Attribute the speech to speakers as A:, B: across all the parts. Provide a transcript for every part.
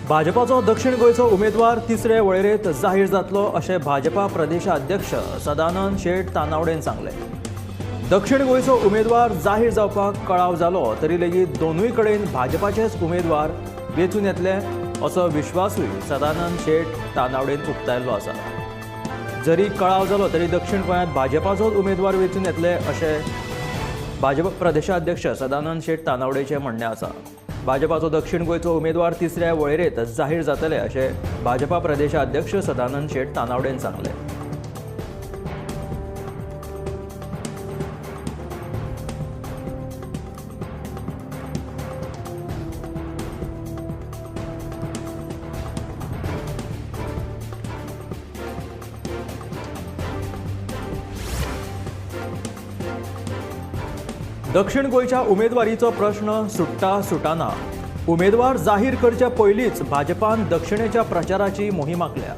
A: भाजपाचो दक्षिण गोंयचो उमेदवार तिसरे वळेरेंत जाहीर जातलो अशें भाजपा प्रदेशाध्यक्ष सदानंद शेट तानावडेन सांगलें. दक्षिण गोंयचो उमेदवार जाहीर जावपाक कळाव जालो तरी लेगीत दोनूय कडेन भाजपाचेच उमेदवार वेंचून येतले असो विश्वासूय सदानंद शेट तानावडेन उक्तायल्लो आसा. जरी कळाव जालो तरी दक्षिण गोंयांत भाजपाचोच उमेदवार वेंचून येतले अशें भाजप प्रदेशाध्यक्ष सदानंद शेट तानावडेचें म्हणणें आसा. भाजपाचो दक्षिण गोंयचो उमेदवार तिसऱ्या वळेरेंत जाहीर जातले अशें भाजपा प्रदेशाध्यक्ष सदानंद शेट तानावडेन सांगलें. दक्षिण गोंयच्या उमेदवारीचो प्रश्न सुटना उमेदवार जाहीर करचे पयलींच भाजपान दक्षिणेच्या प्रचाराची मोहीम आंखल्या.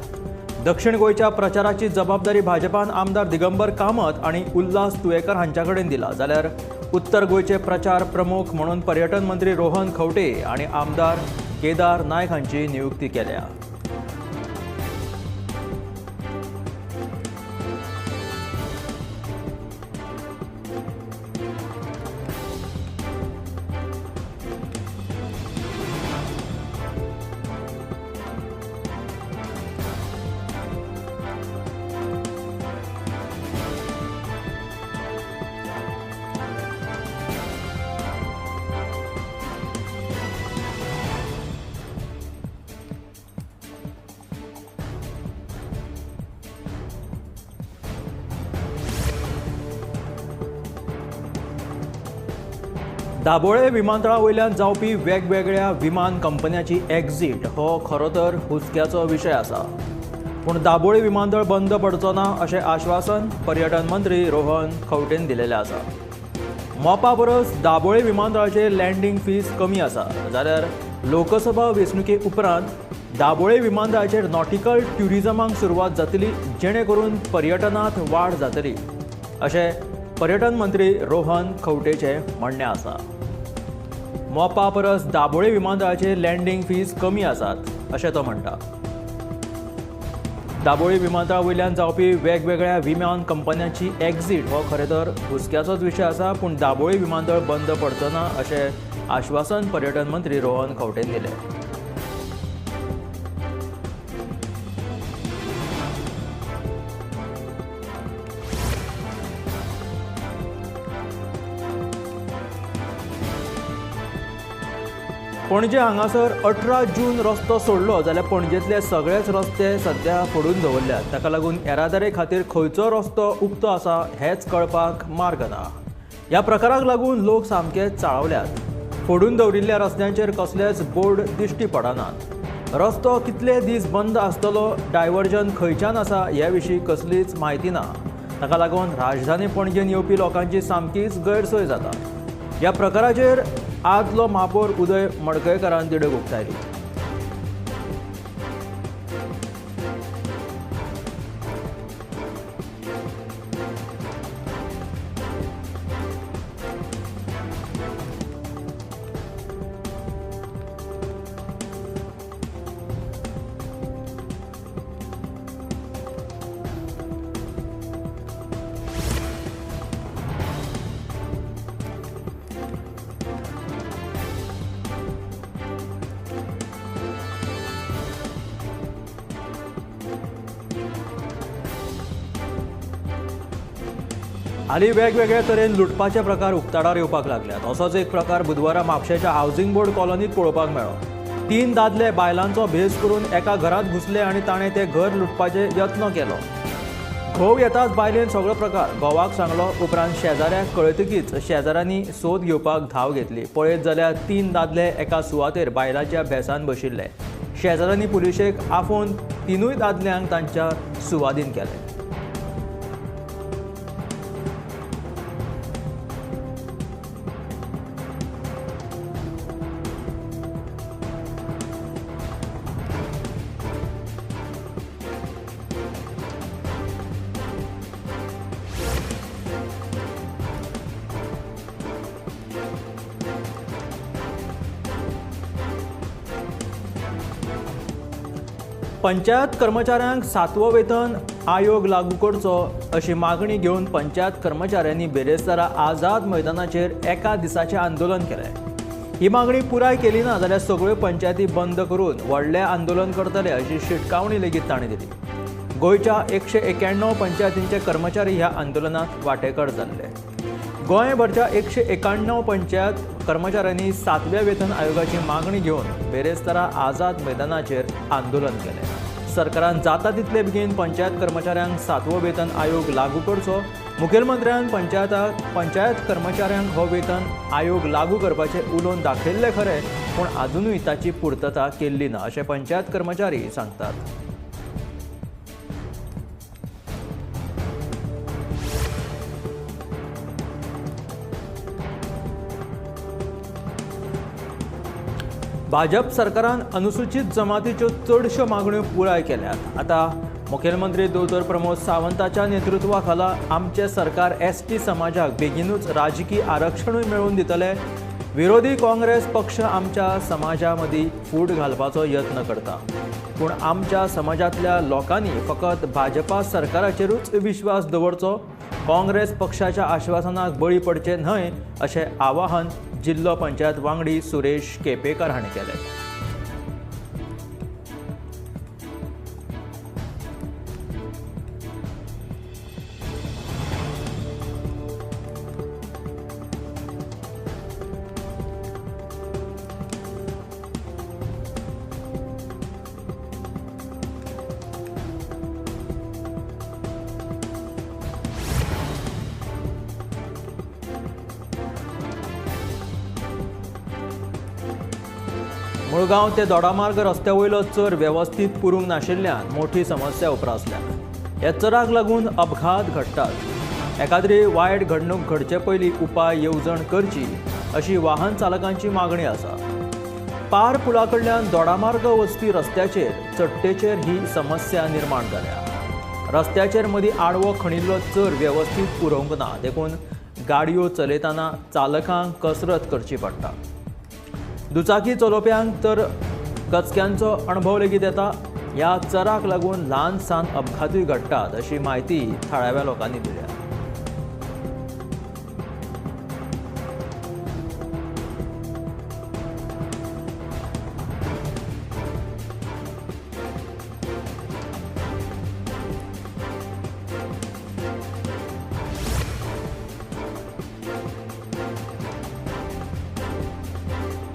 A: दक्षिण गोंयच्या प्रचाराची जबाबदारी भाजपान आमदार दिगंबर कामत आनी उल्हास तुयेकर हांच्या कडेन दिला, जाल्यार उत्तर गोंयचे प्रचार प्रमुख म्हणून पर्यटन मंत्री रोहन खंवटे आनी आमदार केदार नायक हांची नियुक्ती केल्या. दाबोळे विमानतळा वयल्यान जावपी वेगवेगळ्या विमान कंपन्यांची एक्झिट हो खरो तर हुस्क्याचो विशय आसा. पूण दाबोळे विमानतळ बंद पडचो ना अशें आश्वासन पर्यटन मंत्री रोहन खंवटेन दिलेलें आसा. मोपा परस दाबोळे विमानतळाचेर लँडींग फीज कमी आसा, जाल्यार लोकसभा वेंचणुके उपरांत दाबोळे विमानतळाचेर नॉटिकल ट्युरिजमाक सुरवात जातली, जेणे करून पर्यटनांत वाड जातली अशें पर्यटन मंत्री रोहन खंवटेचें म्हणणें आसा. मोपा परस दाबोळे विमानतळाचेर लँडींग फीज कमी आसात अशें तो म्हणटा. दाबोळे विमानतळा वयल्यान जावपी वेगवेगळ्या विमान कंपन्यांची एक्झिट हो खरें तर हुस्क्याचोच विशय आसा, पूण दाबोळे विमानतळ बंद पडचो ना अशें आश्वासन पर्यटन मंत्री रोहन खंवटेन दिलें. पणजे हांगासर 18 जून रस्तो सोडलो जाल्यार पणजेंतले सगळेच रस्ते सध्या फोडून दवरल्यात. ताका लागून येरादारी खातीर खंयचो रस्तो उक्तो आसा हेच कळपाक मार्ग ना. ह्या प्रकाराक लागून लोक सामके चाळवल्यात. फोडून दवरिल्ल्या रस्त्यांचेर कसलेच बोर्ड दिश्टी पडनात. रस्तो कितले दीस बंद आसतलो, डायव्हर्जन खंयच्यान आसा हे विशीं कसलीच म्हायती ना. ताका लागून राजधानी पणजेन येवपी लोकांची सामकीच गैरसोय जाता. ह्या प्रकाराचेर आदलो महापौर उदय मडकयकारान तिडक उक्तायली. हालीं वेगवेगळ्या तरेन लुटपाचे प्रकार उक्ताडार येवपाक लागल्यात. असोच एक प्रकार बुधवारा म्हापशेच्या हावसिंग बोर्ड कॉलनीत पळोवपाक मेळ्ळो. 3 दादले बायलांचो भेस करून एका घरांत घुसले आनी ताणें तें घर लुटपाचे यत्न केलो. घोव येताच बायलेन सगळो प्रकार घोवाक सांगलो. उपरांत शेजाऱ्याक कळटकीच शेजाऱ्यांनी सोद घेवपाक धांव घेतली. पळयत जाल्यार 3 दादले एका सुवातेर बायलांच्या भेसान बशिल्ले. शेजाऱ्यांनी पुलिशेक आफोवन 3 दादल्यांक तांच्या सुवादीन केले. पंचायत कर्मचाऱ्यांक 7वो वेतन आयोग लागू करचो अशी मागणी घेवन पंचायत कर्मचाऱ्यांनी बेरेस्तारा आझाद मैदानाचेर एका दिसाचें आंदोलन केलें. ही मागणी पुराय केली ना जाल्यार सगळ्यो पंचायती बंद करून व्हडलें आंदोलन करतले अशी शिटकावणी लेगीत ताणें दिली. गोंयच्या 191 पंचायतींचे कर्मचारी ह्या आंदोलनात वांटेकार जाल्ले. गोंयभरच्या 191 पंचायत कर्मचाऱ्यांनी 7व्या वेतन आयोगाची मागणी घेवन बेरेस्तारा आझाद मैदानाचेर आंदोलन केलें. सरकारान जाता तितले बेगीन पंचायत कर्मचाऱ्यांक 7वो वेतन आयोग लागू करचो. मुखेलमंत्र्यान पंचायत कर्मचाऱ्यांक हो वेतन आयोग लागू करपाचे उलोवन दाखयल्ले खरे, पूण अजूनय ताची पूर्तता केल्ली ना अशें पंचायत कर्मचारी सांगतात. भाजप सरकारान अनुसूचित जमातीच्यो चडश्यो मागण्यो पुराय केल्यात. आता मुखेलमंत्री दोतोर प्रमोद सावंताच्या नेतृत्वाखाला आमचे सरकार एसटी समाजाक बेगीनूच राजकीय आरक्षणूय मेळोवन दितले. विरोधी काँग्रेस पक्ष आमच्या समाजा मदीं फूट घालपाचो यत्न करता, पूण आमच्या समाजांतल्या लोकांनी फकत भाजपा सरकाराचेरूच विश्वास दवरचो. काँग्रेस पक्षाच्या आश्वासनाक बळी पडचे न्हय अशें आवाहन जिल्लो पंचायत वांगडी सुरेश केपेकर हांणी केलें. मुळगांव ते दोडामार्ग रस्त्या वयलो चर वेवस्थीत पुरूंक नाशिल्ल्यान मोठी समस्या उप्रासल्या. ह्या चराक लागून अपघात घडटात. एखाद्री वायट घडणूक घडचे पयलीं उपाय येवजण करची अशी वाहन चालकांची मागणी आसा. पार पुला कडल्यान दोडामार्ग वचपी रस्त्याचेर चडटेचेर ही समस्या निर्माण जाल्या. रस्त्याचेर मदीं आडवो खणिल्लो चर वेवस्थीत पुरोवंक ना, देखून गाडयो चलयतना चालकांक कसरत करची पडटा. दुचाकी चलोवप्यांक तर कचक्यांचो अणभव लेगीत येता. ह्या चराक लागून ल्हान सान अपघातूय घडटात अशी म्हायती थळाव्या लोकांनी दिल्या.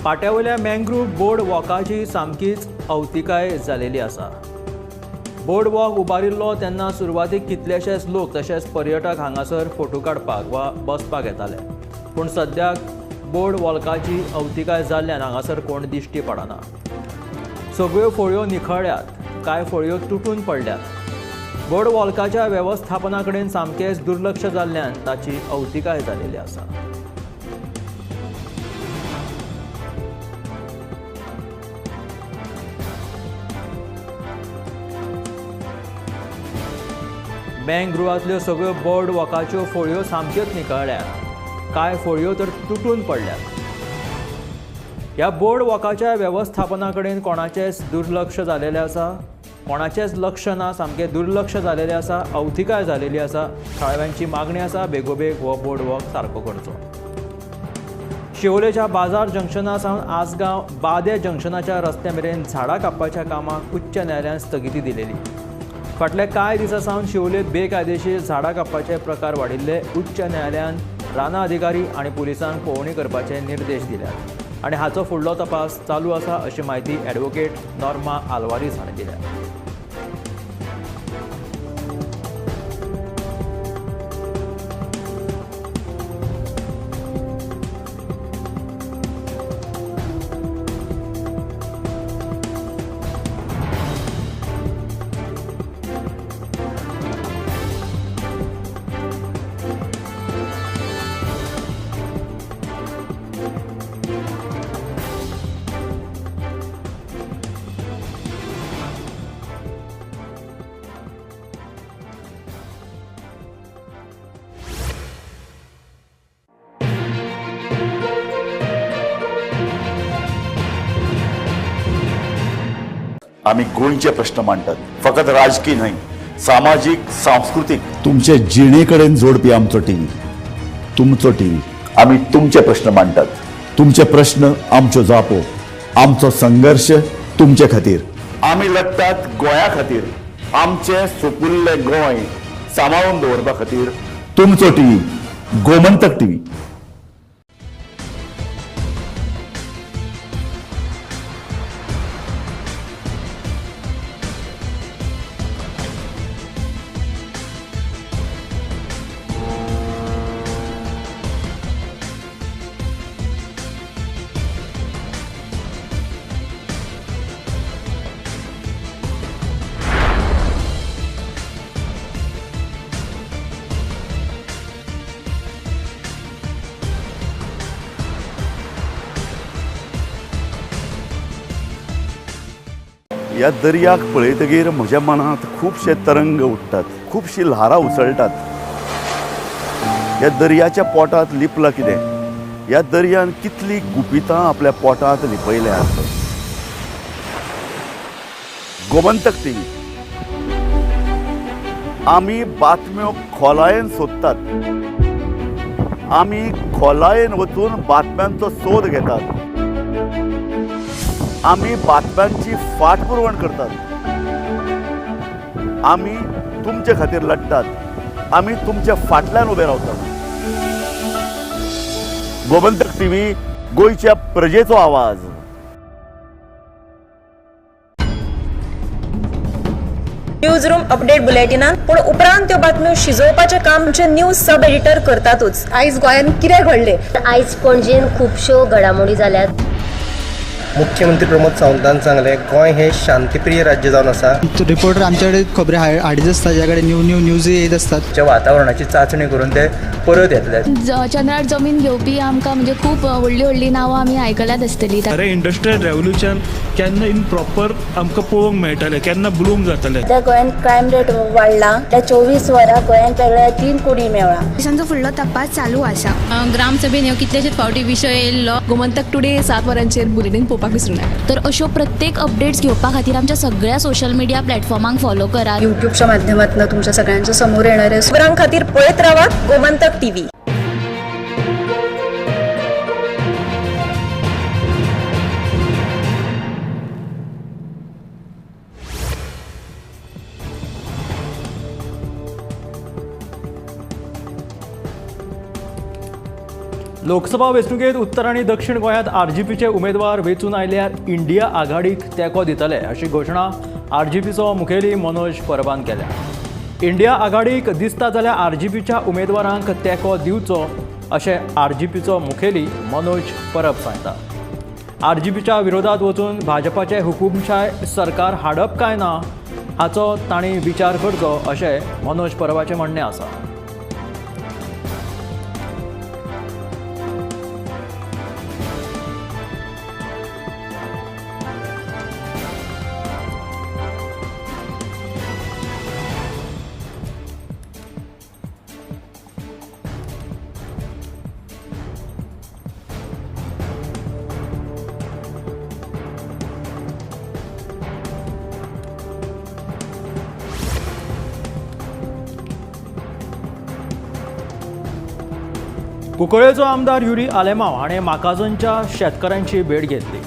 A: पाट्यावयल्या मँग्रूव्ह बोर्ड वॉकाची सामकीच अवतिकाय जालेली आसा. बोर्ड वॉक उबारिल्लो तेन्ना सुरवातीक कितलेशेच लोक तशेंच पर्यटक हांगासर फोटो काडपाक वा बसपाक येताले, पूण सद्याक बोर्ड वॉकाची अवतिकाय जाल्ल्यान हांगासर कोण दिश्टी पडना. सगळ्यो फळयो निखळ्ळ्यात, कांय फळयो तुटून पडल्यात. बोर्ड वॉकाच्या वेवस्थापना कडेन सामकेंच दुर्लक्ष जाल्ल्यान ताची अवतिकाय जालेली आसा. मँग्रुवांतल्यो सगळ्यो बोर्ड वॉकाच्यो फळयो सामक्योच निखळ्ळ्यात, कांय फळयो तर तुटून पडल्यात. ह्या बोर्ड वॉकाच्या वेवस्थापना कडेन कोणाचेंच दुर्लक्ष जालेलें आसा, कोणाचेंच लक्ष ना, सामकें दुर्लक्ष जालेलें आसा, अवतिकाय जालेली आसा. थळाव्यांची मागणी आसा बेगोबेग हो बोर्ड वॉक सारको करचो. शिवोलेच्या बाजार जंक्शना सावन आसगांव बादे जंक्शनाच्या रस्त्या मेरेन झाडां कापपाच्या कामाक उच्च न्यायालयान स्थगिती दिलेली. फाटल्या कांय दिसां सावन शिवोलेत बेकायदेशीर झाडां कापपाचे प्रकार वाडिल्ले. उच्च न्यायालयान राना अधिकारी आनी पुलिसांक पळोवणी करपाचे निर्देश दिल्यात आनी हाचो फुडलो तपास चालू आसा अशी माहिती ॲडव्होकेट नॉर्मा आल्वारीस हाणें दिल्या.
B: आम्ही गोंयचे प्रश्न मांडटात, फकत राजकीय न्हय, सामाजीक सांस्कृतिक तुमचे जिणेकडेन जोडपी आमचो टीव्ही, तुमचो टीव्ही. आम्ही तुमचे प्रश्न मांडटात, तुमचे प्रश्न आमच्यो जापो, आमचो संघर्ष तुमचे खातीर. आम्ही लढटात गोंया खातीर, आमचे सोपुल्ले गोंय सांबाळून दवरपा खातीर. तुमचो टीव्ही, गोमंतक टीव्ही. ह्या दर्याक पळयतकीर म्हज्या मनांत खुबशे तरंग उठतात, खुबशीं ल्हारां उसळटात. ह्या दर्याच्या पोटांत लिपलां कितें? ह्या दर्यान कितलीं गुपितां आपल्या पोटांत लिपयल्यात. गोमंतक टीव्ही. आमी बातम्यो खोलायेन सोदतात, आमी खोलायेन वचून बातम्यांचो सोद घेतात, आमी बातम्यांची फाटपुरवण करतात, आमी तुमचे खातीर लढटात, आमी तुमच्या फाटल्यान उबे रावतात. गोमंतक टीव्ही, गोंयच्या प्रजेचो आवाज.
C: न्यूज रूम अपडेट बुलेटिनात पूण उपरांत त्यो बातम्यो शिजोवपाचें काम आमचे न्यूज सब एडिटर करतातूच. आयज गोंयांत कितें घडलें?
D: आयज पणजेन खुबश्यो घडामोडी जाल्यात.
E: मुख्यमंत्री प्रमोद सावंतान सांगले गोंय हे शांतीप्रिय राज्य जावन आसा.
F: रिपोर्टर आमचे कडेन खबरी हाडीत आसता, ज्या कडेन न्यूज येत असतात.
E: जे वातावरणाची चाचणी करून ते परत येतले.
G: चंद्रार जमीन घेवपी आमकां म्हणजे खूब व्हडली व्हडली नांवां आमी आयकल्यात आसतली.
H: अरे इंडस्ट्रियल रेवल्युशन केन्ना इन प्रॉपर आमकां पळोवंक मेळटलें, केन्ना ब्लूम जातलें.
C: त्या गोंयांत क्रायम रेट वाडला. त्या 24 वरां गोंयांत वेगळ्या 3 कोटी मेळ्ळा.
G: देशांचो फुडलो तपास चालू आसा. ग्रामसभेन ह्यो कितलेशेच फावटी विशय येयल्लो. गोमंतक टुडे 7 वरांचेर बुलेटिन पळोवपाक विसरूं नाका. तर अश्यो प्रत्येक अपडेट्स घेवपा खातीर आमच्या सगळ्या सोशल मिडिया प्लॅटफॉर्मांक फॉलो करा.
C: युट्यूबच्या माध्यमातून तुमच्या सगळ्यांच्या समोर येणाऱ्या खबरां खातीर पळयत रावा गोमंतक टीव्ही.
A: लोकसभा वेंचणुकेत उत्तर आनी दक्षिण गोंयांत आरजीपीचे उमेदवार वेंचून आयल्यार इंडिया आघाडीक तेंको दितले अशी घोशणा आरजीपीचो मुखेली मनोज परबान केल्या. इंडिया आघाडीक दिसता जाल्यार आरजीपीच्या उमेदवारांक तेंको दिवचो अशें आरजीपीचो मुखेली मनोज परब सांगता. आरजीपीच्या विरोधात वचून भाजपाचे हुकुमशाय सरकार हाडप काय ना हाचो तांणी विचार करचो अशें मनोज परबाचें म्हणणें आसा. कुंकळ्ळेचो आमदार युरी आलेमांव हाणें माकाजनच्या शेतकारांची भेट घेतली.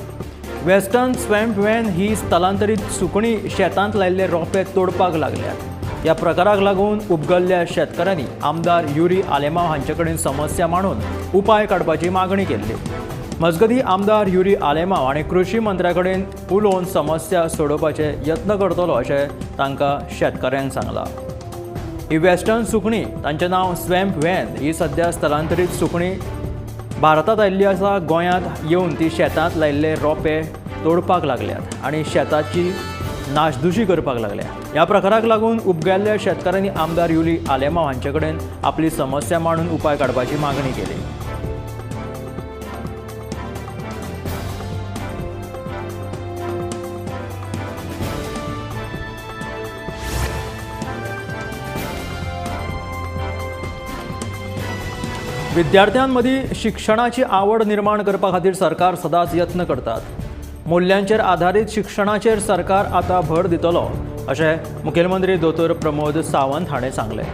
A: वेस्टर्न स्वॅम्प व्हॅन ही स्थलांतरीत सुकणी शेतांत लायिल्ले रोंपे तोडपाक लागल्यात. ह्या प्रकाराक लागून उपगल्ल्या शेतकाऱ्यांनी आमदार युरी आलेमांव हांचे कडेन समस्या मांडून उपाय काडपाची मागणी केल्ली. मजगतीं आमदार युरी आलेमांव हाणें कृशी मंत्र्या कडेन उलोवन समस्या सोडोवपाचे यत्न करतलो अशें तांकां शेतकाऱ्यांक सांगलां. ही वेस्टर्न सुकणी, तांचें नांव स्वॅम्प व्हॅन, ही सध्या स्थलांतरीत सुकणी भारतांत आयिल्ली आसा. गोंयांत येवन ती शेतांत लायिल्ले रोंपे तोडपाक लागल्यात आनी शेताची नाशधुशी करपाक लागल्या. ह्या प्रकाराक लागून उपगल्ल्या शेतकाऱ्यांनी आमदार युरी आलेमांव हांचे कडेन आपली समस्या मांडून उपाय काडपाची मागणी केली. विद्यार्थ्यांमदी शिक्षणाची आवड निर्माण करपा खातीर सरकार सदांच यत्न करतात. मूल्यांचेर आधारीत शिक्षणाचेर सरकार आतां भर दितलो अशें मुखेलमंत्री दोतोर प्रमोद सावंत हाणें सांगलें.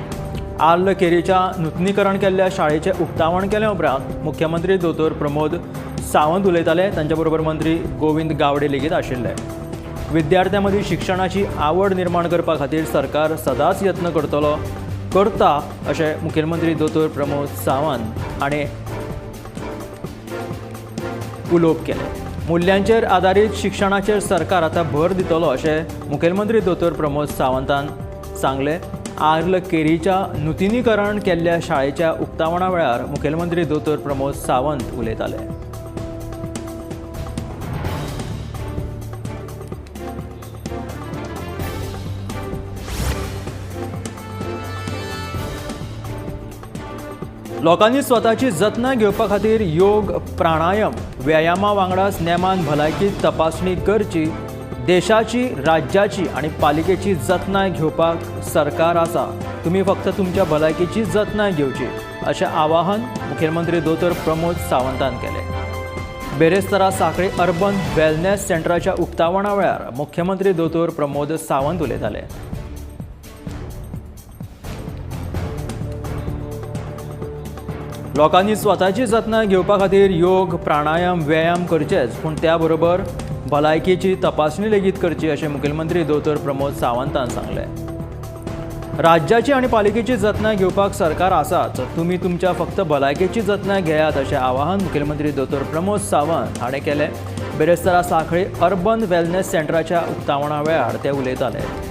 A: आर्ल केरीच्या नूतनीकरण केल्ल्या शाळेचें उक्तावण केले उपरांत मुख्यमंत्री दोतोर प्रमोद सावंत उलयताले. तांचे बरोबर मंत्री गोविंद गावडे लेगीत आशिल्ले. विद्यार्थ्यां मदीं शिक्षणाची आवड निर्माण करपा खातीर सरकार सदांच यत्न करता अशें मुखेलमंत्री दोतोर प्रमोद सावंत हाणें उलोवप केलें. मूल्यांचेर आधारीत शिक्षणाचेर सरकार आतां भर दितलो अशें मुखेलमंत्री दोतोर प्रमोद सावंतान सांगलें. आर्ल केरीच्या नूतनीकरण केल्ल्या शाळेच्या उक्तावणा वेळार मुखेलमंत्री दोतोर प्रमोद सावंत उलयताले. लोकांनी स्वताची जतनाय घेवपा खातीर योग, प्राणायम, व्यायामा वांगडाच नेमान भलायकी तपासणी करची. देशाची, राज्याची आनी पालिकेची जतनाय घेवपाक सरकार आसा. तुमी फक्त तुमच्या भलायकेची जतनाय घेवची अशें आवाहन मुखेलमंत्री दोतोर प्रमोद सावंतान केलें. बेरेस्तारा सांखळी अर्बन वेलनेस सेंटराच्या उक्तावणा वेळार मुख्यमंत्री दोतोर प्रमोद सावंत उलयताले. लोकांनी स्वताची जतनाय घेवपा खातीर योग, प्राणायम, व्यायाम करचेच, पूण त्या बरोबर भलायकेची तपासणी लेगीत करची अशें मुखेलमंत्री दोतोर प्रमोद सावंतान सांगलें. राज्याची आनी पालिकेची जतनाय घेवपाक सरकार आसाच. तुमी तुमच्या फक्त भलायकेची जतनाय घेयात अशें आवाहन मुखेलमंत्री दोतोर प्रमोद सावंत हाणें केलें. बेरेस्तारा सांखळी अर्बन वेलनेस सेंटराच्या उक्तावणा वेळार ते उलयताले.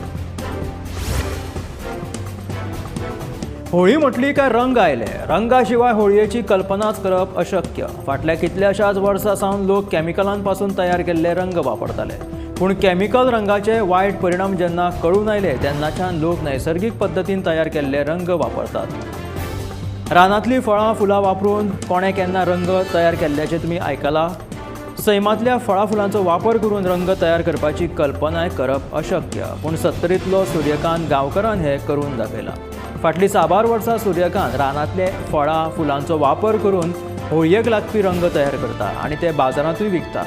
A: होळी म्हटली काय रंग आयले. रंगा शिवाय होळयेची कल्पनाच करप अशक्य. फाटल्या कितल्याशाच वर्सां सावन लोक कॅमिकलां पासून तयार केल्ले रंग वापरताले. पूण कॅमिकल रंगाचे वायट परिणाम जेन्ना कळून आयले तेन्नाच्यान लोक नैसर्गीक पद्दतीन तयार केल्ले रंग वापरतात. रानांतलीं फळां फुलां वापरून कोणें केन्ना रंग तयार केल्ल्याचें तुमी आयकलां. सैमांतल्या फळां फुलांचो वापर करून रंग तयार करपाची कल्पनाय करप अशक्य. पूण 70तलो सूर्यकांत गांवकरान हें करून दाखयलां. फाटलीं 6 वर्सां सूर्यकांत रानांतले फळां फुलांचो वापर करून होळयेक लागपी रंग तयार करता आनी ते बाजारांतूय विकता.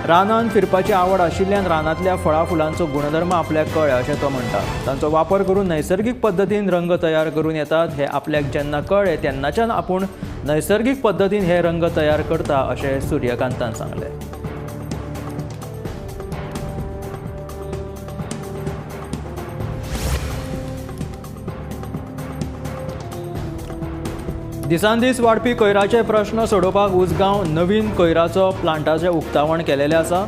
A: रानांत फिरपाची आवड आशिल्ल्यान रानांतल्या फळां फुलांचो गुणधर्म आपल्याक कळ्ळे अशें तो म्हणटा. तांचो वापर करून नैसर्गीक पद्दतीन रंग तयार करून येतात. हे आपल्याक जेन्ना कळ्ळें तेन्नाच्यान आपूण नैसर्गीक पद्दतीन हे रंग तयार करता अशें सूर्यकांतान सांगलें. दिसान दीस वाडपी कोयराचे प्रश्न सोडोवपाक उसगांव नवीन कोयराचो प्लांटाचें उक्तावण केलेलें आसा.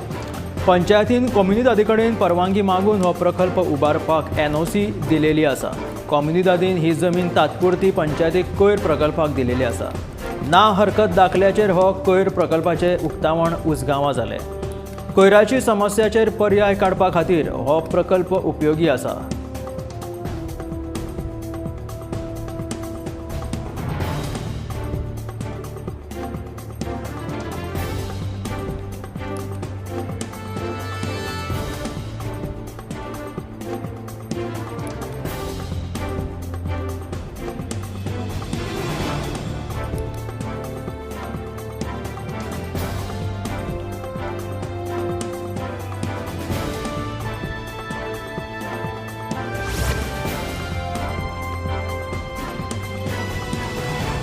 A: पंचायतीन कम्युनिदादी कडेन परवानगी मागून हो प्रकल्प उबारपाक NOC दिलेली आसा. कम्युनिदादीन ही जमीन तात्पुरती पंचायतीक कोयर प्रकल्पाक दिलेली आसा. ना हरकत दाखल्याचेर हो कोयर प्रकल्पाचें उक्तावण उसगांवां जालें. कोयराची समस्याचेर पर्याय काडपा खातीर हो प्रकल्प उपयोगी आसा.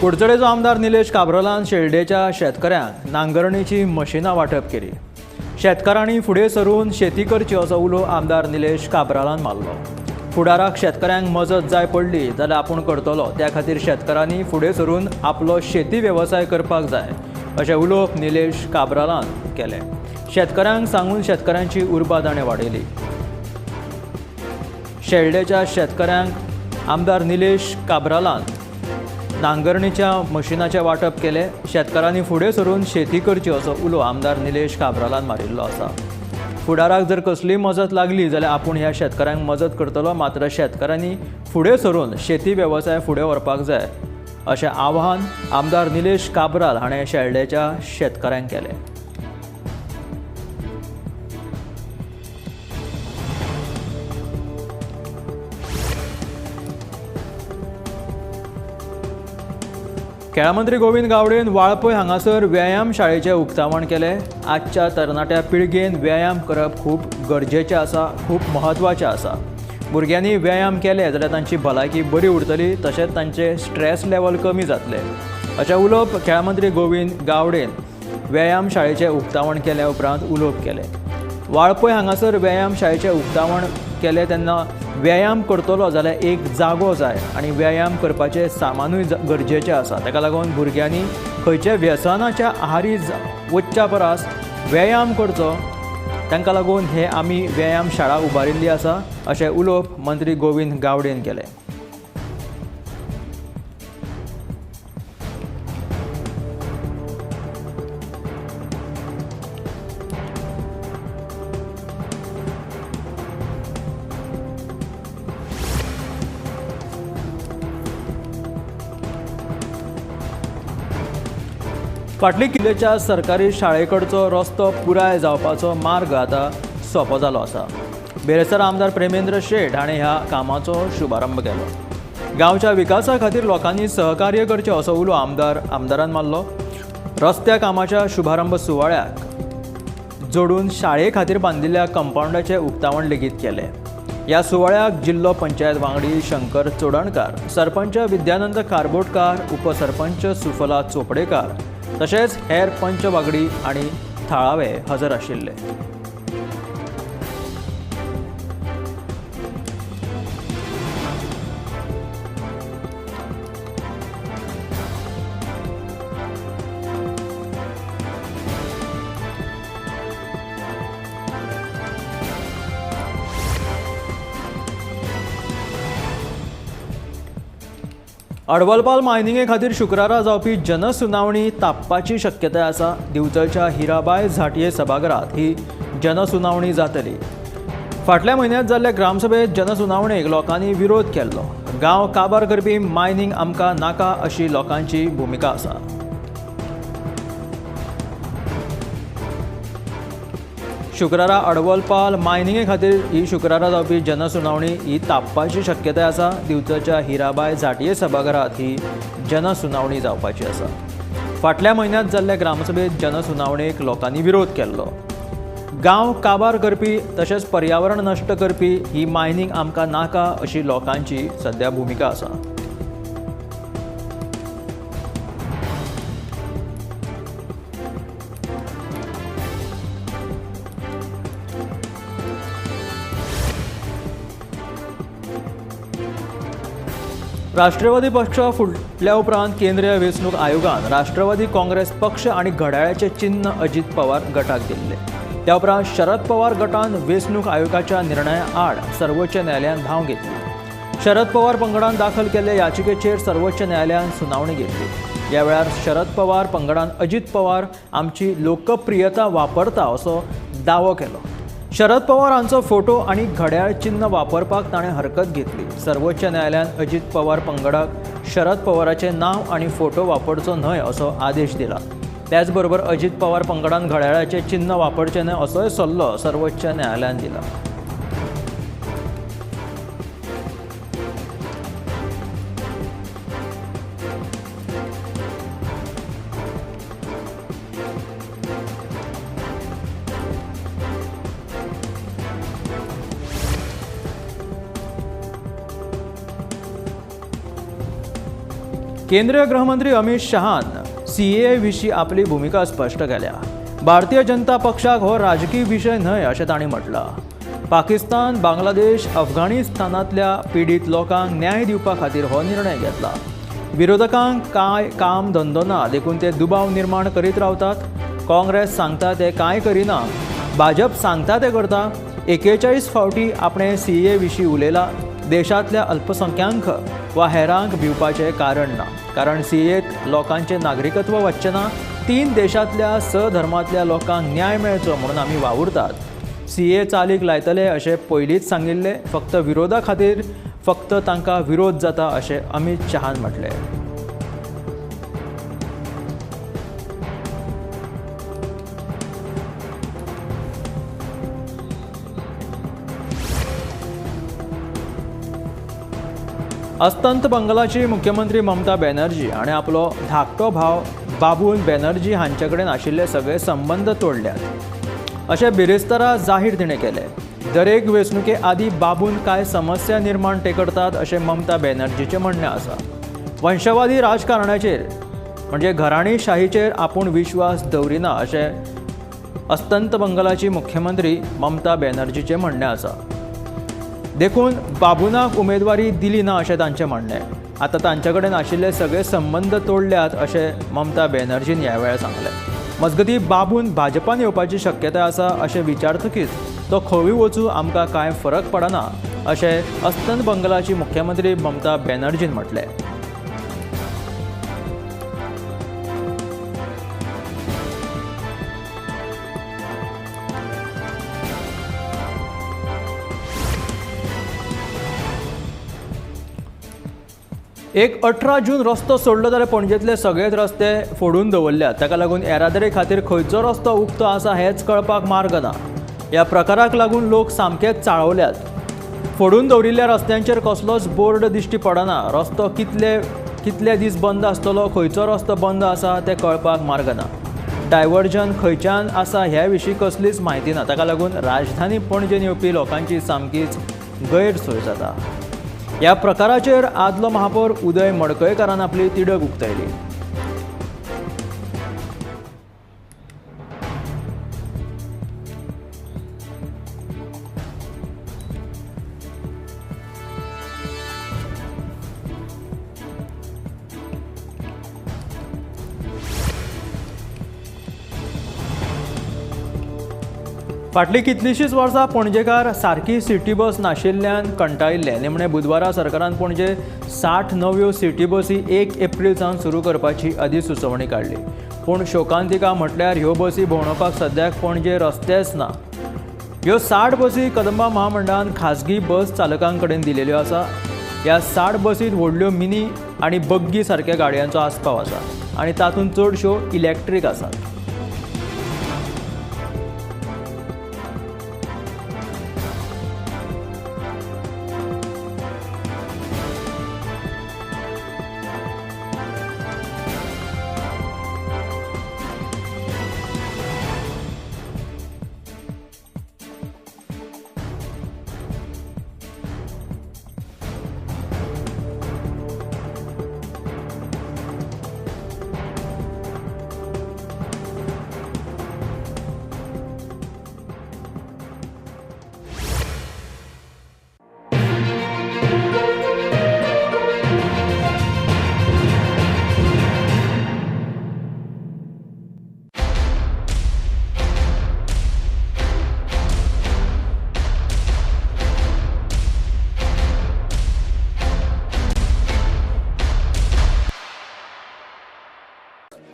A: कुडचडेचो आमदार निलेश काब्रालान शेल्डेच्या शेतकऱ्यांक नांगरणीची मशिनां वांटप केली. शेतकारांनी फुडें सरून शेती करची असो उलो आमदार निलेश काब्रालान मारलो. फुडाराक शेतकऱ्यांक मजत जाय पडली जाल्यार आपूण करतलो. त्या खातीर शेतकारांनी फुडें सरून आपलो शेती वेवसाय करपाक जाय अशें उलोवप निलेश काब्रालान केलें. शेतकऱ्यांक सांगून शेतकऱ्यांची उर्बा ताणें वाडयली. शेल्डेच्या शेतकऱ्यांक आमदार निलेश काब्रालान नांगरणीच्या मशिनाचें वांटप केलें. शेतकारांनी फुडें सरून शेती करची असो उलो आमदार निलेश काब्रालान मारिल्लो आसा. फुडाराक जर कसलीय मजत लागली जाल्यार आपूण ह्या शेतकऱ्यांक मजत करतलो. मात्र शेतकऱ्यांनी फुडें सरून शेती वेवसाय फुडें व्हरपाक जाय अशें आवाहन आमदार निलेश काब्राल हाणें शेल्डेच्या शेतकऱ्यांक केलें. खेळा मंत्री गोविंद गावडेन वाळपय हांगासर व्यायाम शाळेचें उक्तावण केलें. आजच्या तरणाट्या पिळगेन व्यायाम करप खूब गरजेचें आसा, खूब म्हत्वाचें आसा. भुरग्यांनी व्यायाम केले जाल्यार तांची भलायकी बरी उरतली, तशेंच तांचे स्ट्रेस लेवल कमी जातलें अशें उलोवप खेळा मंत्री गोविंद गावडेन व्यायाम शाळेचें उक्तावण केल्या उपरांत उलोवप केलें. वाळपय हांगासर व्यायाम शाळेचें उक्तावण केलें तेन्ना व्यायाम करतलो जाल्यार एक जागो जाय आनी व्यायाम करपाचें सामानूय गरजेचें आसा. ताका लागून भुरग्यांनी खंयच्या व्यसनाच्या आहारी वचच्या परस व्यायाम करचो. तांकां लागून हे आमी व्यायाम शाळा उबारिल्ली आसा अशें उलोवप मंत्री गोविंद गावडेन केलें. फाटली किल्लेच्या सरकारी शाळेकडचो रस्तो पुराय जावपाचो मार्ग आतां सोंपो जालो आसा. बेरेस्तार आमदार प्रेमेंद्र शेट हाणें ह्या कामाचो शुभारंभ केलो. गांवच्या विकासा खातीर लोकांनी सहकार्य करचें असो उलो आमदारान मारलो. रस्त्या कामाच्या शुभारंभ सुवाळ्याक जोडून शाळे खातीर बांदिल्ल्या कंपाऊंडाचें उक्तावण लेगीत केलें. ह्या सुवाळ्याक जिल्लो पंचायत वांगडी शंकर चोडणकार, सरपंच विद्यानंद कारबोटकार, उपसरपंच सुफला चोपडेकार तशेंच हेर पंच वांगडी आनी थळावे हजर आशिल्ले. अडवलपाल मायनिंगे खातीर शुक्रारा जावपी जनसुनावणी तापपाची शक्यताय आसा. दिवचलच्या हिराबाय झाटये सभाघरांत ही जनसुनावणी जातली. फाटल्या म्हयन्यांत जाल्ल्या ग्रामसभेत जनसुनावणेक लोकांनी विरोध केल्लो. गांव काबार करपी मायनिंग आमकां नाका अशी लोकांची भुमिका आसा. शुक्रारा अडवलपाल मायनिंगे खातीर ही शुक्रारा जावपी जनसुनावणी ही तापपाची शक्यताय आसा. दिवचलच्या हिराबाय झाटये सभाघरांत ही जनसुनावणी जावपाची आसा. फाटल्या म्हयन्यांत जाल्ल्या ग्रामसभेत जनसुनावणेक लोकांनी विरोध केल्लो. गांव काबार करपी तशेंच पर्यावरण नश्ट करपी ही मायनिंग आमकां नाका अशी लोकांची सध्या भुमिका आसा. राष्ट्रवादी पक्ष फुटल्या उपरांत केंद्रीय वेंचणूक आयोगान राष्ट्रवादी काँग्रेस पक्ष आनी घड्याळाचें चिन्ह अजित पवार गटाक दिल्लें. त्या उपरांत शरद पवार गटान वेंचणूक आयोगाच्या निर्णया आड सर्वोच्च न्यायालयान धांव घेतली. शरद पवार पंगडान दाखल केल्ल्या याचिकेचेर सर्वोच्च न्यायालयान सुनावणी घेतली. ह्या वेळार शरद पवार पंगडान अजित पवार आमची लोकप्रियता वापरता असो दावो केलो. शरद पवार हांचो फोटो आनी घड्याळ चिन्ह वापरपाक ताणें हरकत घेतली. सर्वोच्च न्यायालयान अजित पवार पंगडाक शरद पवाराचें नांव आनी फोटो वापरचो न्हय असो आदेश दिला. त्याच बरोबर अजित पवार पंगडान घड्याळाचें चिन्ह वापरचें न्हय असोय सल्लो सर्वोच्च न्यायालयान दिला. केंद्रीय गृहमंत्री अमित शहान CAA विशीं आपली भूमिका स्पश्ट केल्या. भारतीय जनता पक्षाक हो राजकीय विशय न्हय अशें तांणी म्हटलां. पाकिस्तान, बांगलादेश, अफगाणिस्तानांतल्या पिडीत लोकांक न्याय दिवपा खातीर हो निर्णय घेतला. विरोधकांक कांय काम धंदो ना देखून ते दुबाव निर्माण करीत रावतात. काँग्रेस सांगता ते कांय करिना, भाजप सांगता ते करता. 41 फावटी आपणे CAA विशीं उलयला. देशांतल्या अल्पसंख्यांक वा हेरांक भिवपाचें कारण ना, कारण CAAत लोकांचें नागरिकत्व वचचें ना. 3 देशांतल्या धर्मांतल्या लोकांक न्याय मेळचो म्हणून आमी वावुरतात. CAA चालीक लायतले अशें पयलींच सांगिल्लें. फक्त विरोधा खातीर फक्त तांकां विरोध जाता अशें अमित शहान म्हटलें. अस्तंत बंगालाची मुख्यमंत्री ममता बॅनर्जी आणि आपलो धाकटो भाव बाबून बॅनर्जी हांचे कडेन आशिल्ले सगळे संबंध तोडल्यात अशें बिरेस्तारा जाहीर तिणें केलें. दरेक वेंचणुके आदीं बाबून कांय समस्या निर्माण ते करतात अशें ममता बॅनर्जीचें म्हणणें आसा. वंशवादी राजकारणाचेर म्हणजे घराणीशाहीचेर आपूण विश्वास दवरिना अशें अस्तंत बंगालाची मुख्यमंत्री ममता बॅनर्जीचें म्हणणें आसा. देखून बाबूनाक उमेदवारी दिली ना अशें तांचें म्हणणें. आतां तांचे कडेन आशिल्ले सगळे संबंध तोडल्यात अशें ममता बॅनर्जीन ह्या वेळार सांगलें. मजगतीं बाबून भाजपान येवपाची शक्यताय आसा अशें विचारतकीच तो खंयूय वचूं आमकां कांय फरक पडना अशें अस्तंत बंगालाची मुख्यमंत्री ममता बॅनर्जीन म्हटलें. एक 18 जून रस्तो सोडलो जाल्यार पणजेंतले सगळेच रस्ते फोडून दवरल्यात. ताका लागून येरादारी खातीर खंयचो रस्तो उक्तो आसा हेंच कळपाक मार्ग ना. ह्या प्रकाराक लागून लोक सामकेच चाळवल्यात. फोडून दवरिल्ल्या रस्त्यांचेर कसलोच बोर्ड दिश्टी पडना. रस्तो कितले दीस बंद आसतलो, खंयचो रस्तो बंद आसा तें कळपाक मार्ग ना. डायवर्जन खंयच्यान आसा ह्या विशीं कसलीच म्हायती ना. ताका लागून राजधानी पणजेन येवपी लोकांची सामकीच गैरसोय जाता. ह्या प्रकाराचेर आदलो महापौर उदय मडकयकारान आपली तिडक उक्तायली. फाटलीं कितलींशींच वर्सां पणजेकार सारकी सिटी बस नाशिल्ल्यान कंटाळिल्ले. निमणे बुधवारा सरकारान पणजे 60 नव्यो सिटी बसी 1 एप्रील सावन सुरू करपाची अधिसुचोवणी काडली. पूण शोकांतिका म्हटल्यार ह्यो बसी भोंवडावपाक सद्याक पणजे रस्तेच ना. ह्यो 60 बसी कदंबा महामंडळान खाजगी बस चालकां कडेन दिलेल्यो आसा. ह्या 60 बसींत व्हडल्यो मिनी आनी बग्गी सारक्या गाडयांचो आस्पाव आसा आनी तातूंत चडश्यो इलेक्ट्रीक आसात.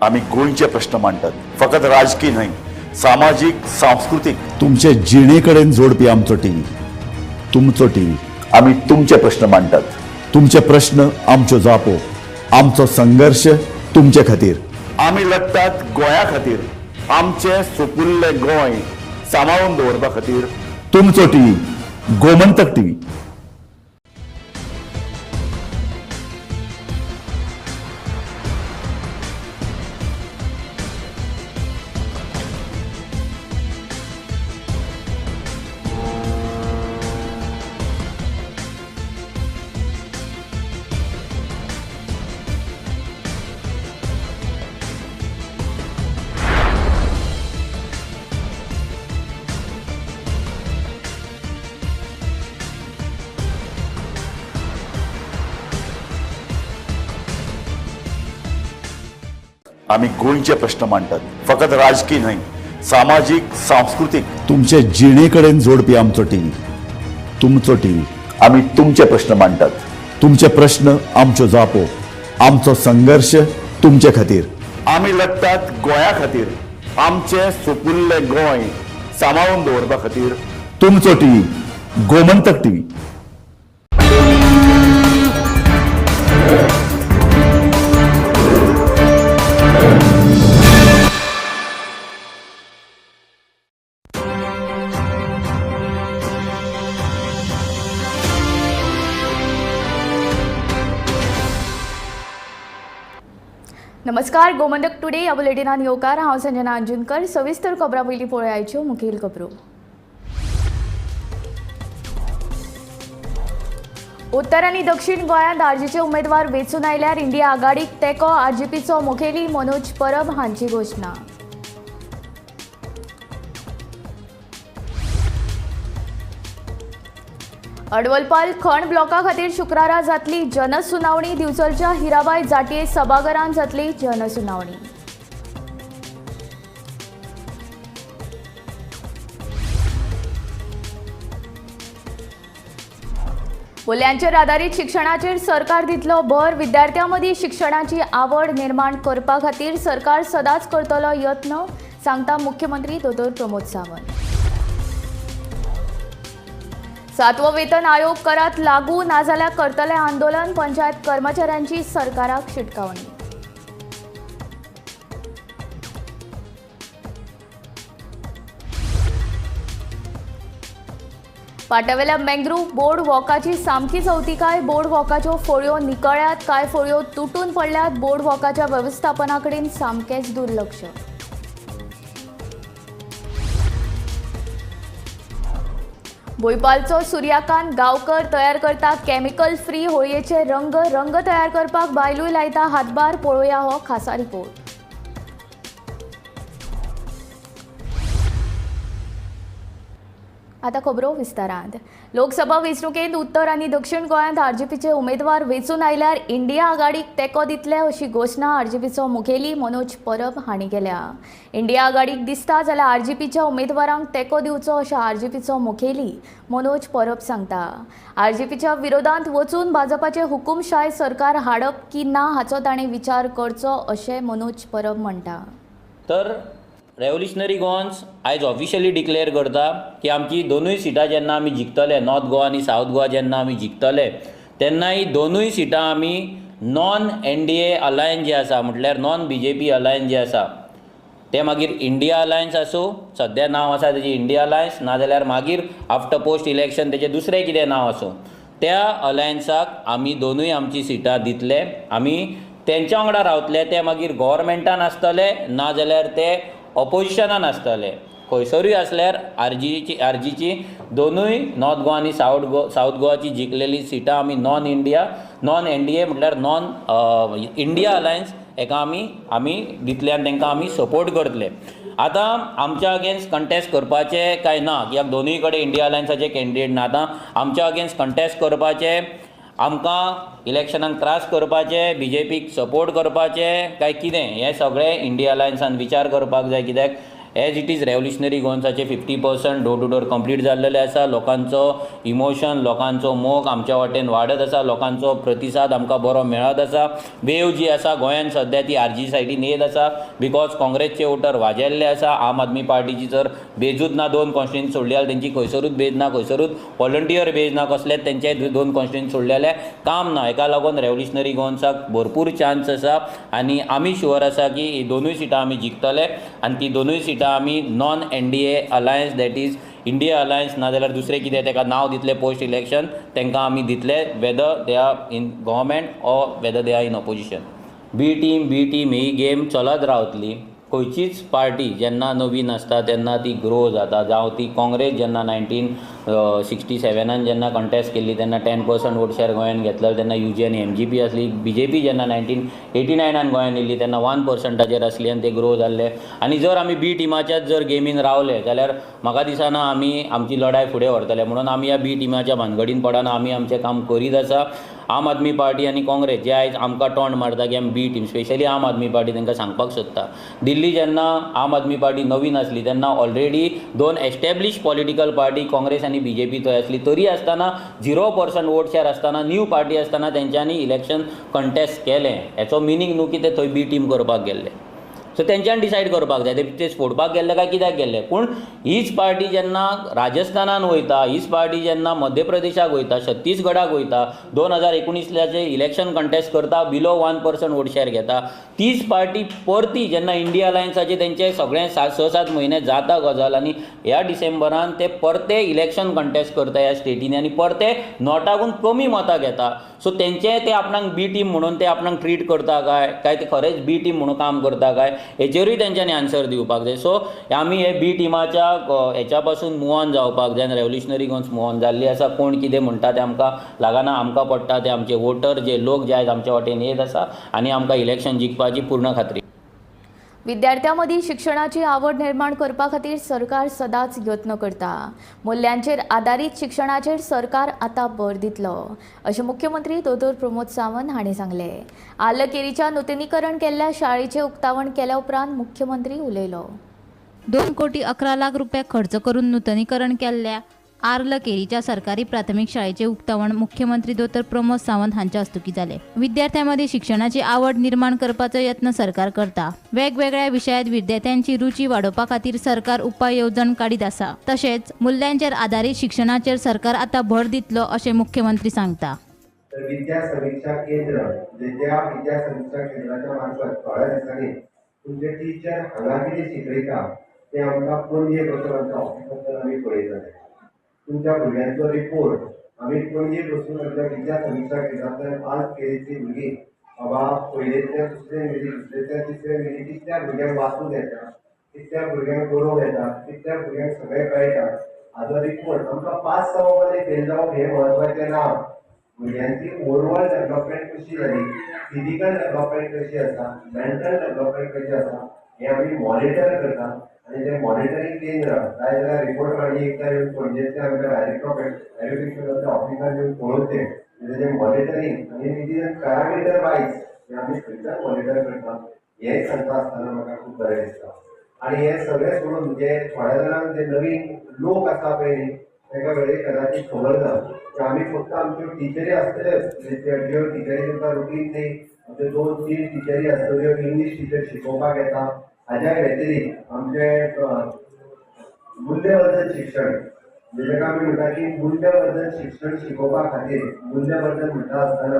B: आम्ही गोंयचे प्रश्न मांडटात. फकत राजकीय न्हय, सामाजिक सांस्कृतिक तुमचे जिणेकडेन जोडपी आमचो टीव्ही, तुमचो टीव्ही. आम्ही तुमचे प्रश्न मांडटात. तुमचे प्रश्न आमच्यो जापो, आमचो संघर्ष तुमचे खातीर. आम्ही लढटात गोंया खातीर. आमचे सोपुल्ले गोंय सांबाळून दवरपा खातीर. तुमचो टीव्ही, गोमंतक टीव्ही. आम्ही गोंयचे प्रश्न मांडटात. फकत राजकीय न्हय, सामाजिक सांस्कृतिक तुमचे जिणेकडेन जोडपी आमचो टीव्ही, तुमचो टीव्ही. आम्ही तुमचे प्रश्न मांडटात. तुमचे प्रश्न आमच्यो जापो, आमचो संघर्ष तुमचे खातीर. आम्ही लढटात गोंया खातीर. आमचे सोपुल्ले गोंय सांबाळून दवरपा खातीर. तुमचो टीव्ही, गोमंतक टीव्ही.
G: नमस्कार, गोमंतक टुडे ह्या बुलेटिनान येवकार. हांव संजना अंजुनकर. सविस्तर खबरां पयलीं पळोवया आयच्यो मुखेल खबरो. उत्तर आनी दक्षिण गोंयांत आरजीचे उमेदवार वेंचून आयल्यार इंडिया आघाडीक तेंको. आरजीपीचो मुखेली मनोज परब हांची घोशणा. अडवलपाल खण ब्लॉका खातीर शुक्रारा जातली जनसुनावणी. दिवचलच्या हिराबाई जाटये सभाघरांत जातली जनसुनावणी. मूल्यांचेर आदारीत शिक्षणाचेर सरकार दितलो भर. विद्यार्थ्यां मदीं शिक्षणाची आवड निर्माण करपा खातीर सरकार सदांच करतलो यत्न, सांगता मुख्यमंत्री दोतोर प्रमोद सावंत. 7वो वेतन आयोग करात लागू, नाजाल्यार करतले आंदोलन. पंचायत कर्मचाऱ्यांची सरकाराक शिटकावणी. पाट्यावेल्या मँग्रुव बोर्ड वॉकाची सामकी चवथिकाय. बोर्ड वॉकाच्यो फोळयो निकळ्यात, कांय फोळयो तुटून पडल्यात. बोर्ड वॉकाच्या वेवस्थापना कडेन सामकेंच दुर्लक्ष. बोयपालचो सूर्यकांत गांवकर तयार करता कॅमिकल फ्री होळयेचे रंग. रंग तयार करपाक बायलूय लायता हातभार. पळोवया हो खासा रिपोर्ट. आता खबरो विस्तारांत. लोकसभा वेंचणुकेंत उत्तर आनी दक्षिण गोंयांत आरजीपीचे उमेदवार वेंचून आयल्यार इंडिया आघाडीक तेंको दितले, अशी घोशणा आरजीपीचो मुखेली मनोज परब हांणी केल्या. इंडिया आघाडीक दिसता जाल्यार आरजीपीच्या उमेदवारांक तेंको दिवचो, अशें आरजीपीचो मुखेली मनोज परब सांगता. आरजीपीच्या विरोधांत वचून भाजपाचे हुकुमशाय सरकार हाडप की ना हाचो ताणें विचार करचो, अशें मनोज परब म्हणटा.
I: तर रेव्होल्युशनरी गोवन्स आयज ऑफिशियली डिक्लेअर करता की आमची दोनूय सिटां जेन्ना आमी जिखतले, नॉर्थ गोवा आनी सावथ गोवा जेन्ना आमी जिखतले, तेन्ना ही दोनूय सिटां आमी नॉन एनडीए अलायन्स जे आसा, म्हटल्यार नॉन बीजेपी अलायन्स जे आसा, ते मागीर इंडिया अलायन्स आसूं, सद्या नांव आसा तेजें इंडिया अलायन्स, नाजाल्यार मागीर आफ्टर पोस्ट इलेक्शन तेजें दुसरें कितें नांव आसूं, त्या अलायन्साक आमी दोनूय आमची सिटां दितले. आमी तेंच्या वांगडा रावतले. ते मागीर गव्हर्मेंटान आसतले नाजाल्यार ते ऑपोजिशनान आसतले. खंयसरूय आसल्यार आरजीची दोनूय नॉर्थ गोवा आनी सावथ गोवाची जिखलेली सिटां आमी नॉन एनडीए म्हटल्यार नॉन इंडिया अलायन्स हेका आमी दितले आनी तांकां आमी सपोर्ट करतले. आतां आमच्या अगेन्स्ट कंटेस्ट करपाचे काय ना, कित्याक दोनूय कडेन इंडिया अलायन्साचे कॅन्डिडेट ना. आतां आमच्या अगेन्स्ट कंटेस्ट करपाचे, आमकां इलेक्शनाक त्रास करपाचे, बीजेपीक सपोर्ट करपाचे काय कितें, हें सगळें इंडिया अलायन्सान विचार करपाक जाय. कित्याक एज इट इज रेव्होल्युशनरी गोवन्साचे 50% डोर टू डोर कंप्लीट जाल्लेले आसा. लोकांचो इमोशन, लोकांचो मोग आमच्या वाटेन वाडत आसा. लोकांचो प्रतिसाद आमकां बरो मेळत आसा. वेव जी आसा गोंयांत सद्या ती आरजी सायडीन येत आसा, बिकॉज काँग्रेसचे वोटर वाजेल्ले आसा. आम आदमी पार्टीची जर बेजूच ना, 2 कॉन्स्टिट्युएन्सी सोडले जाल्यार तेंची खंयसरूच बेज ना, खंयसरूच व्हॉलंटियर बेज ना, कसलेच तेंचे 2 कॉन्स्टिट्युएन्सी सोडलेले काम ना. हेका लागून रेव्होल्युशनरी गोवन्साक भरपूर चान्स आसा आनी आमी शुअर आसा की ही दोनूय सिटां आमी जिखतले आनी ती दोनूय सिटां आमी non NDA alliance, that is India alliance नाजाल्यार दुसरें कितें तेका नांव दितले पोस्ट इलेक्शन, तांकां आमी दितले, whether they are in government or whether they are in opposition. B team ही गेम चलत रावतली. खंयचीच पार्टी जेन्ना नवीन आसता तेन्ना ती ग्रो जाता. जावं ती काँग्रेस जेन्ना 1967 जेन्ना कंटेस्ट केल्ली तेन्ना 10% वोट शेअर गोंयांत घेतलो, तेन्ना UG आनी MGP आसली. BJP जेन्ना 1989 गोंयांत येयल्ली तेन्ना 1% आसली आनी ते ग्रो जाल्ले. आनी जर आमी बी टिमाच्याच जर गेमीन रावले जाल्यार म्हाका दिसना आमी आमची लढाय फुडें व्हरतले. म्हणून आमी ह्या बी टिमाच्या भानगडीन पडना, आमी आमचें काम करीत आसा. आम आदमी पार्टी आनी काँग्रेस जे आयज आमकां टोंड मारता की आमी बी टीम, स्पेशली आम आदमी पार्टी, तांकां सांगपाक सोदता, दिल्ली जेन्ना आम आदमी पार्टी नवीन आसली तेन्ना already 2 establish political party Congress आनी BJP थंय आसली. तरी आसतना 0% वोट शेअर आसतना, न्यू पार्टी आसतना तेंच्यांनी इलेक्शन कंटेस्ट केलें. हेचो मिनींग न्हू की ते थंय बी टीम करपाक गेल्ले. सो तेंच्यान डिसायड करपाक जाय ते फोडपाक गेल्ले काय कित्याक गेल्ले. पूण हीच पार्टी जेन्ना राजस्थानान वयता, हीच पार्टी जेन्ना मध्य प्रदेशाक वयता, छत्तीसगडाक वयता, 2019 इलेक्शन कंटेस्ट करता, बिलो 1% वोट शेअर घेता, तीच पार्टी परती जेन्ना इंडिया अलायन्साचे तेंचे सगळे 6-7 म्हयने जाता गजाल आनी ह्या डिसेंबरान ते परते इलेक्शन कंटेस्ट करता ह्या स्टेटींनी आनी परते नॉटाकून कमी मतां घेता. सो तेंचे ते आपणाक बी टीम म्हणून ते आपणाक ट्रीट करता काय ते खरेंच बी टीम म्हणून काम करता काय हेचेरूय तेंच्यांनी आन्सर दिवपाक जाय. सो आमी हे बी टीमाच्या हेच्या पासून मूव ऑन जावपाक जाय. रेव्होल्युशनरी गॉन्स मूव ऑन जाल्ली आसा. कोण कितें म्हणटा तें आमकां लागना, आमकां पडटा ते आमचे वोटर जे लोक जे आहेत आमच्या वाटेन येत आसा आनी आमकां इलेक्शन जिखपाची पूर्ण खात्री.
G: विद्यार्थ्यां शिक्षणाची आवड निर्माण करपा खातीर सरकार सदांच यत्न करता. मूल्यांचेर आदारीत शिक्षणाचेर सरकार आतां भर दितलो अशें मुख्यमंत्री दोतोर प्रमोद सावंत हांणी सांगलें. आर्लकेरीच्या नूतनीकरण केल्ल्या शाळेचें उक्तावण केल्या उपरांत मुख्यमंत्री उलयलो.
J: 2,11,00,000 रुपये खर्च करून नूतनीकरण केल्ल्या आर्लकेरीच्या सरकारी प्राथमीक शाळेचे उक्तावण मुख्यमंत्री दोतोर प्रमोद सावंत हांच्या हस्तुकी जाले. विद्यार्थ्यांमध्ये शिक्षणाची आवड निर्माण करपाचो यत्न सरकार करता. वेगवेगळ्या विशयांत विद्यार्थ्यांची रुची वाडोवपा खातीर सरकार उपाय येवजण काडीत आसा. तशेंच मूल्यांचेर आदारीत शिक्षणाचेर सरकार आतां भर दितलो अशें मुख्यमंत्री सांगता.
E: विद्या समीक्षा केंद्र ज्या विद्या समीक्षा केंद्राच्या मार्फत थोड्या दिसांनी तुमचे टीचर हांगा कितें शिकयता ते आमकां पणजे बसून आमच्या ऑफिसांतल्यान आमी पळयतले. तुमच्या भुरग्यांचो रिपोर्ट आमी पणजे बसून आमच्या विद्या समीक्षा केंद्रांतल्यान आज केळीची भुरगीं बाबा पयलेंतल्या दुसरे मिली, दुसरेंतल्या तिसरे मिली कितल्या भुरग्यांक वाचूंक येता, कितल्या भुरग्यांक बरोवंक येता, कितल्या भुरग्यांक सगळें कळटा हाजो रिपोर्ट आमकां पास जावप आनी फेल जावप हें म्हत्वाचें ना. भुरग्यांची ओवरऑल डेव्हलपमेंट कशी जाली, फिजिकल डेव्हलपमेंट कशी आसा, मेंटल डेव्हलपमेंट कशी आसा हें आमी मॉनिटर करता. आणि जे मॉनिटरिंग केंद्र काय जाल्यार रिपोर्ट काढली एकदा येवन पणजेचे आमच्या डायरेक्टर ऑफ एज्युकेशनाच्या ऑफिसार येवन पळोवचे तेजे मॉनिटरिंग आनी तेजी पॅरामिटर वायज जे आमी खंयच्यान मॉनिटर करता हें सांगता आसतना म्हाका खूब बरें दिसता. आनी हे सगळें सोडून जे थोड्या जाणांक जे नवीन लोक आसा पळय न्ही ताका वेळेक कदाचित खबर ना की आमी फक्त आमच्यो टिचरी आसतल्योच ज्यो टिचरी तुमकां रुटीन न्ही आमच्यो 2-3 टिचरी आसतल्यो इंग्लीश टिचर शिकोवपाक येता. हाज्या व्यतिरिक्त आमचे मूल्यवर्धन शिक्षण जेका आमी म्हणटा की मूल्यवर्धन शिक्षण शिकोवपा खातीर मूल्यवर्धन म्हणटा आसतना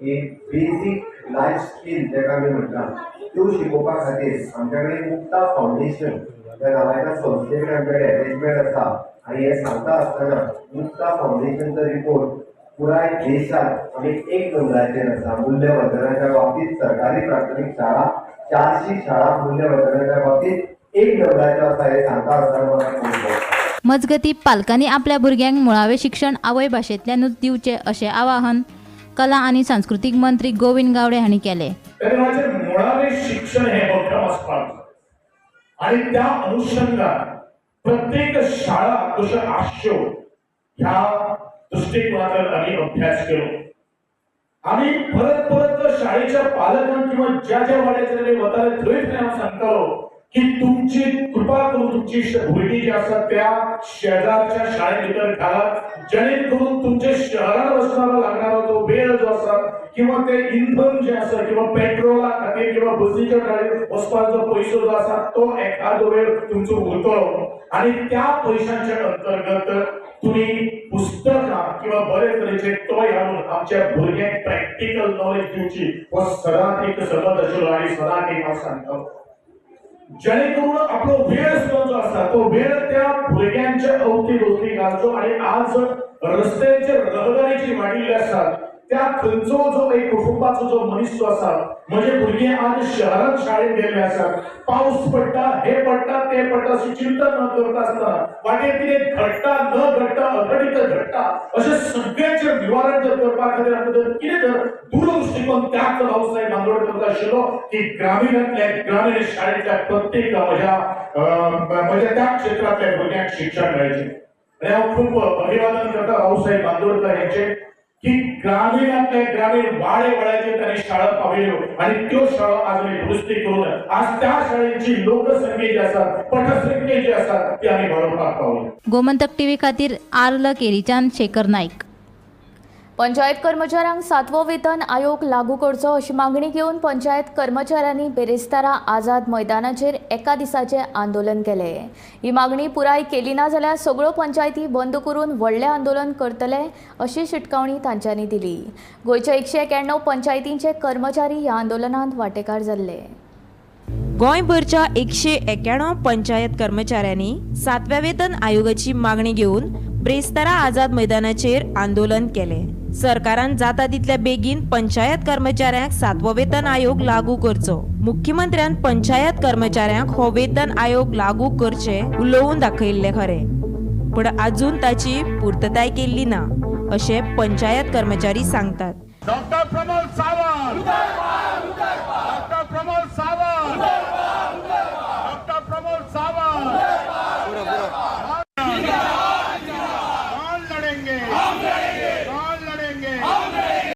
E: की बेसीक लायफ स्कील जेका आमी म्हणटा त्यो शिकोवपा खातीर आमच्या कडेन मुक्ता फावंडेशन ह्या नांवाच्या संस्थे कडेन आमचे कडेन एटेचमेंट आसा. आनी हे सांगता आसतना मुक्ता फावंडेशनचो रिपोर्ट पुराय देशात आमी 1 नंबराचेर आसा. मूल्यवर्धनाच्या बाबतीत सरकारी प्राथमीक शाळा 400 शाळा मूल्यवर्धनाच्या बाबतीत 1 नंबराचेर आसा हे सांगता आसतना म्हाका खूब बरें.
J: मजगती पालकांनी आपल्या भुरग्यांक मुळावे शिक्षण आवय भाशेंतल्यानूच दिवचे अशें आवाहन कला आणि सांस्कृतिक मंत्री गोविंद गावडे हांणी केले.
K: मुळावे शिक्षण हे मोठं असतात आणि त्या अनुषंगाने प्रत्येक शाळा कशा आसच्यो ह्या दृष्टिकोनातून आम्ही अभ्यास केलो. आम्ही परत परत शाळेच्या पालकांना किंवा ज्या ज्या वाड्याचे वताले थंय हांव सांगतालो की तुमची कृपा करून तुमची भुरगीं जी आसात त्या शेजारच्या शाळेत भितर घालात जेणे करून तुमच्या शहरात वचपाक लागणारो तो वेळ जो आसा किंवा ते इंधन जे आसा किंवा पेट्रोला खातीर किंवा बसीच्या गाडयेन वचपाचो पयसो जो आसा तो एखादो वेळ तुमचो उरतलो आणि त्या पयशांच्या अंतर्गत तुम्ही पुस्तकां किंवा बरे तरेचे टॉय हाडून आमच्या भुरग्यांक प्रॅक्टिकल नॉलेज दिवची हो सदांच एक समज आशिल्लो आणि सदांच एक हांव सांगतालो जेणे करून आपलो वेळ जो आसा तो वेळ त्या भुरग्यांच्या अवती घालचो. आणि आज रस्त्याचे रहदारीची वाडिल्ली आसा त्या खंयचो जो एक कुटुंबाचो जो मनीस जो आसा म्हणजे भुरगे आज शहरात शाळेत गेल्ले आसात पावस पडटा हे पडटा ते पडटा अशी चिंता न करता आसतना वाटेर कितें घडटा न घडटा अघटित घडटा अशें सगळ्यांचे निवारण जर करपा खातीर आमकां कितें तर दूरदृष्टिकोन त्याच भाऊसाहेब बांदोडकर करता आशिल्लो की ग्रामीणांतल्या ग्रामीण शाळेंतल्या प्रत्येक म्हज्या त्या क्षेत्रांतल्या भुरग्यांक शिक्षण मेळचें. आनी हांव खूब अभिवादन करता भाऊसाहेब बांदोडकर हेंचें की ग्रामीणांतले ग्रामीण वाड्याचेर तांणी शाळा पावयल्यो आणि त्यो शाळा आज आमी दुरुस्ती करून आज त्या शाळेची लोकसंख्या जी आसा पटसंख्या जी आसा ती आमी वाडोवपाक पावली.
J: गोमंतक टीव्ही खातीर आर्लकेरीच्यान शेखर नाईक.
G: पंचायत कर्मचाऱ्यांक 7वो वेतन आयोग लागू करचो अशी मागणी घेवन पंचायत कर्मचाऱ्यांनी बेरेस्तारा आझाद मैदानाचेर एका दिसाचे आंदोलन केले. ही मागणी पुराय केली ना जाल्यार सगळ्यो पंचायती बंद करून व्हडलें आंदोलन करतले अशी शिटकावणी तांच्यांनी दिली. गोंयच्या 191 पंचायतींचे कर्मचारी ह्या आंदोलनांत वांटेकार जाल्ले.
C: गोंयभरच्या 191 पंचायत कर्मचाऱ्यांनी 7व्या वेतन आयोगाची मागणी घेवन ब्रेस्तारा आझाद मैदानाचेर आंदोलन केले. सरकारान जाता तितल्या बेगीन पंचायत कर्मचाऱ्यांक 7वो वेतन आयोग लागू करचो. मुख्यमंत्र्यान पंचायत कर्मचाऱ्यांक हो वेतन आयोग लागू करचे उलोवन दाखयल्ले खरे, पण अजून ताची पूर्तताय केल्ली ना अशें पंचायत कर्मचारी सांगतात.
K: डॉक्टर प्रमोद सावंत